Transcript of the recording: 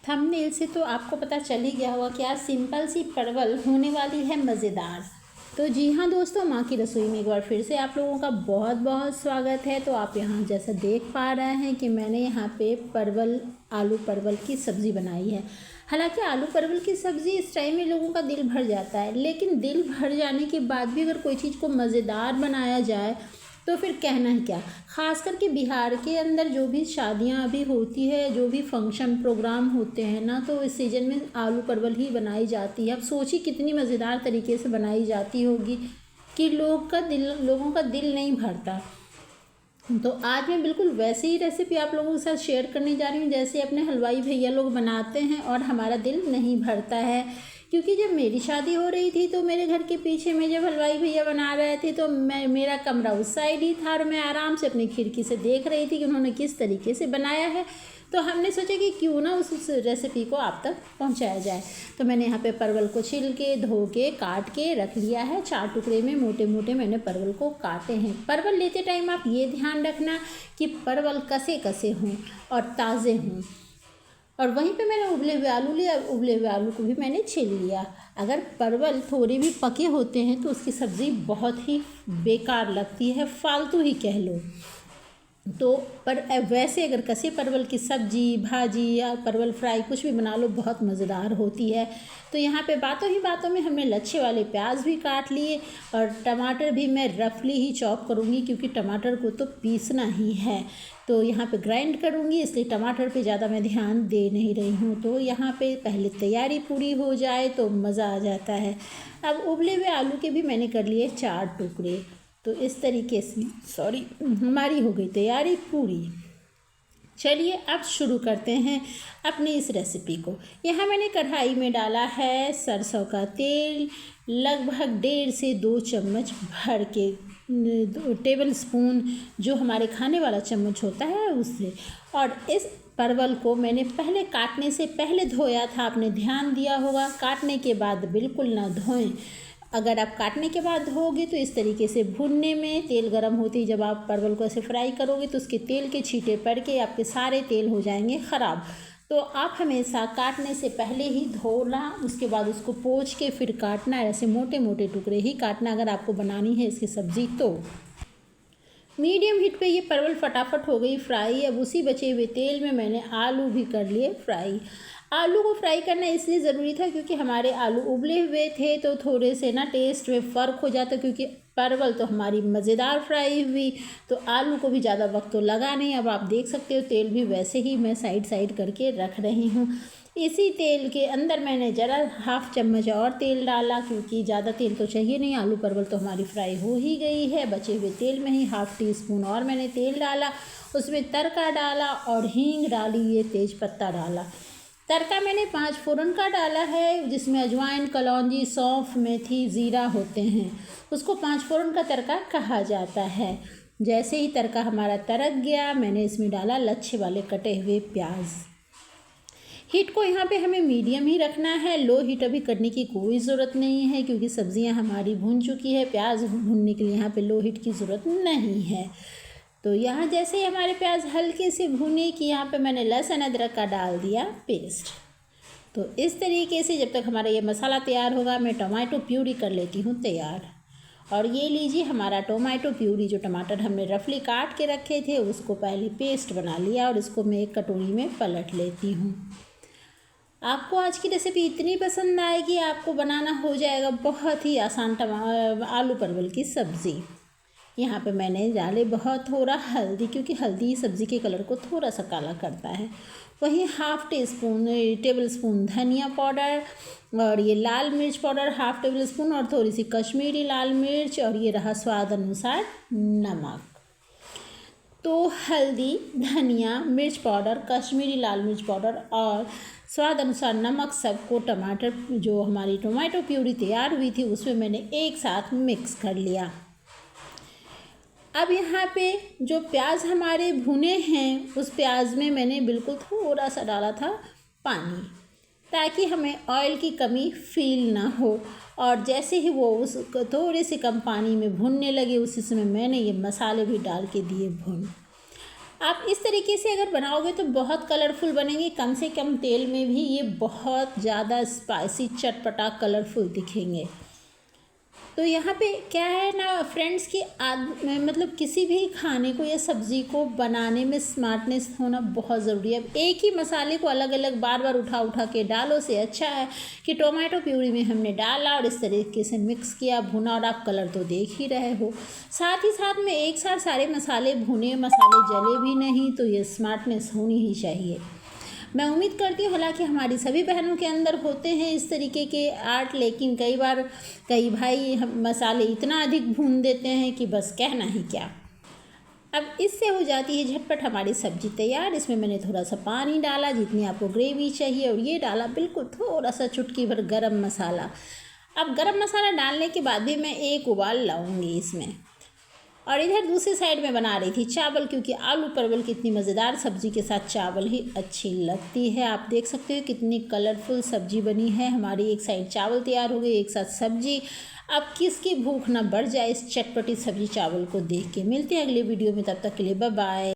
Thumbnail से तो आपको पता चल ही गया होगा कि आज सिंपल सी परवल होने वाली है मज़ेदार। तो जी हाँ दोस्तों, माँ की रसोई में एक बार फिर से आप लोगों का बहुत बहुत स्वागत है। तो आप यहाँ जैसा देख पा रहे हैं कि मैंने यहाँ पे आलू परवल की सब्ज़ी बनाई है। हालांकि आलू परवल की सब्ज़ी इस टाइम में लोगों का दिल भर जाता है, लेकिन दिल भर जाने के बाद भी अगर कोई चीज़ को मज़ेदार बनाया जाए तो फिर कहना है क्या। ख़ास करके बिहार के अंदर जो भी शादियां अभी होती है, जो भी फंक्शन प्रोग्राम होते हैं ना, तो इस सीज़न में आलू परवल ही बनाई जाती है। अब सोचिए कितनी मज़ेदार तरीके से बनाई जाती होगी कि लोगों का दिल नहीं भरता। तो आज मैं बिल्कुल वैसे ही रेसिपी आप लोगों के साथ शेयर करने जा रही हूँ जैसे अपने हलवाई भैया लोग बनाते हैं, और हमारा दिल नहीं भरता है। क्योंकि जब मेरी शादी हो रही थी तो मेरे घर के पीछे में जब हलवाई भैया बना रहे थे तो मेरा कमरा उस साइड ही था, और मैं आराम से अपनी खिड़की से देख रही थी कि उन्होंने किस तरीके से बनाया है। तो हमने सोचा कि क्यों ना उस रेसिपी को आप तक पहुंचाया जाए। तो मैंने यहाँ पे परवल को छिल के धो के काट के रख लिया है। 4 टुकड़े में मोटे मोटे मैंने परवल को काटे हैं। परवल लेते टाइम आप ये ध्यान रखना कि परवल कसे कसे हों और ताज़े हों। और वहीं पे मैंने उबले हुए आलू लिया, उबले हुए आलू को भी मैंने छील लिया। अगर परवल थोड़े भी पके होते हैं तो उसकी सब्ज़ी बहुत ही बेकार लगती है, फालतू ही कह लो। तो पर वैसे अगर कसे परवल की सब्ज़ी, भाजी या परवल फ्राई कुछ भी बना लो, बहुत मज़ेदार होती है। तो यहाँ पे बातों ही बातों में हमने लच्छे वाले प्याज भी काट लिए, और टमाटर भी मैं रफली ही चॉप करूँगी क्योंकि टमाटर को तो पीसना ही है। तो यहाँ पे ग्राइंड करूँगी, इसलिए टमाटर पे ज़्यादा मैं ध्यान दे नहीं रही हूँ। तो यहाँ पे पहले तैयारी पूरी हो जाए तो मज़ा आ जाता है। अब उबले हुए आलू के भी मैंने कर लिए 4 टुकड़े। तो इस तरीके से हमारी हो गई तैयारी पूरी। चलिए अब शुरू करते हैं अपनी इस रेसिपी को। यहाँ मैंने कढ़ाई में डाला है सरसों का तेल, लगभग 1.5 से 2 चम्मच भर के, टेबल स्पून जो हमारे खाने वाला चम्मच होता है उससे। और इस परवल को मैंने पहले काटने से पहले धोया था, आपने ध्यान दिया होगा। काटने के बाद बिल्कुल ना धोएं। अगर आप काटने के बाद धोओगे तो इस तरीके से भुनने में, तेल गर्म होते ही जब आप परवल को ऐसे फ्राई करोगे तो उसके तेल के छींटे पड़ के आपके सारे तेल हो जाएंगे ख़राब। तो आप हमेशा काटने से पहले ही धोना, उसके बाद उसको पोंछ के फिर काटना। ऐसे मोटे मोटे टुकड़े ही काटना अगर आपको बनानी है इसकी सब्ज़ी। तो मीडियम हीट पे ये परवल फटाफट हो गई फ्राई। अब उसी बचे हुए तेल में मैंने आलू भी कर लिए फ्राई। आलू को फ्राई करना इसलिए ज़रूरी था क्योंकि हमारे आलू उबले हुए थे तो थोड़े से ना टेस्ट में फ़र्क हो जाता, क्योंकि परवल तो हमारी मज़ेदार फ्राई हुई तो आलू को भी ज़्यादा वक्त तो लगा नहीं। अब आप देख सकते हो तेल भी वैसे ही मैं साइड करके रख रही हूँ। इसी तेल के अंदर मैंने ज़रा 1/2 चम्मच और तेल डाला, क्योंकि ज़्यादा तेल तो चाहिए नहीं, आलू परवल तो हमारी फ्राई हो ही गई है। बचे हुए तेल में ही 1/2 टीस्पून और मैंने तेल डाला, उसमें तड़का डाला और हींग डाली, ये तेज़पत्ता डाला। तड़का मैंने 5 फ़ोरन का डाला है, जिसमें अजवाइन, कलौंजी, सौंफ, मेथी, ज़ीरा होते हैं। उसको 5 फ़ोरन का तड़का कहा जाता है। जैसे ही तड़का हमारा तड़क गया, मैंने इसमें डाला लच्छे वाले कटे हुए प्याज। हीट को यहाँ पे हमें मीडियम ही रखना है, लो हीट अभी करने की कोई ज़रूरत नहीं है क्योंकि सब्ज़ियाँ हमारी भून चुकी है। प्याज भूनने के लिए यहाँ पे लो हीट की ज़रूरत नहीं है। तो यहाँ जैसे ही हमारे प्याज हल्के से भुने कि यहाँ पे मैंने लहसुन अदरक का डाल दिया पेस्ट। तो इस तरीके से जब तक हमारा ये मसाला तैयार होगा, मैं टमाटो प्यूरी कर लेती हूँ तैयार। और ये लीजिए हमारा टोमेटो प्यूरी, जो टमाटर हमने रफली काट के रखे थे उसको पहले पेस्ट बना लिया, और इसको मैं एक कटोरी में पलट लेती हूँ। आपको आज की रेसिपी इतनी पसंद आएगी, आपको बनाना हो जाएगा बहुत ही आसान आलू परवल की सब्ज़ी। यहाँ पे मैंने डाले बहुत थोड़ा हल्दी, क्योंकि हल्दी सब्ज़ी के कलर को थोड़ा सा काला करता है। वहीं 1/2 टेबल स्पून धनिया पाउडर, और ये लाल मिर्च पाउडर 1/2 टेबल स्पून, और थोड़ी सी कश्मीरी लाल मिर्च, और ये रहा स्वाद अनुसार नमक। तो हल्दी, धनिया, मिर्च पाउडर, कश्मीरी लाल मिर्च पाउडर और स्वाद अनुसार नमक सबको टमाटर, जो हमारी टोमेटो प्यूरी तैयार हुई थी उसमें मैंने एक साथ मिक्स कर लिया। अब यहाँ पे जो प्याज हमारे भुने हैं उस प्याज में मैंने बिल्कुल थोड़ा सा डाला था पानी, ताकि हमें ऑयल की कमी फील ना हो। और जैसे ही वो उस थोड़े से कम पानी में भुनने लगे, उसी समय मैंने ये मसाले भी डाल के दिए भुन। आप इस तरीके से अगर बनाओगे तो बहुत कलरफुल बनेंगे, कम से कम तेल में भी ये बहुत ज़्यादा स्पाइसी चटपटा कलरफुल दिखेंगे। तो यहाँ पे क्या है ना फ्रेंड्स कि मतलब किसी भी खाने को या सब्ज़ी को बनाने में स्मार्टनेस होना बहुत ज़रूरी है। अब एक ही मसाले को अलग अलग बार बार उठा उठा के डालो से अच्छा है कि टोमेटो प्यूरी में हमने डाला और इस तरीके से मिक्स किया, भुना, और आप कलर तो देख ही रहे हो। साथ ही साथ में एक साथ सारे मसाले भुने, मसाले जले भी नहीं, तो ये स्मार्टनेस होनी ही चाहिए। मैं उम्मीद करती हूँ हालांकि हमारी सभी बहनों के अंदर होते हैं इस तरीके के आर्ट, लेकिन कई बार कई भाई हम मसाले इतना अधिक भून देते हैं कि बस कहना ही क्या। अब इससे हो जाती है झटपट हमारी सब्ज़ी तैयार। इसमें मैंने थोड़ा सा पानी डाला जितनी आपको ग्रेवी चाहिए, और ये डाला बिल्कुल थोड़ा सा चुटकी भर गरम मसाला। अब गरम मसाला डालने के बाद भी मैं एक उबाल लाऊंगी इसमें। और इधर दूसरी साइड में बना रही थी चावल, क्योंकि आलू परवल की इतनी मज़ेदार सब्ज़ी के साथ चावल ही अच्छी लगती है। आप देख सकते हो कितनी कलरफुल सब्ज़ी बनी है हमारी। एक साइड चावल तैयार हो गई, एक साथ सब्ज़ी। अब किसकी भूख ना बढ़ जाए इस चटपटी सब्ज़ी चावल को देख के। मिलते हैं अगले वीडियो में, तब तक के लिए बाय बाय।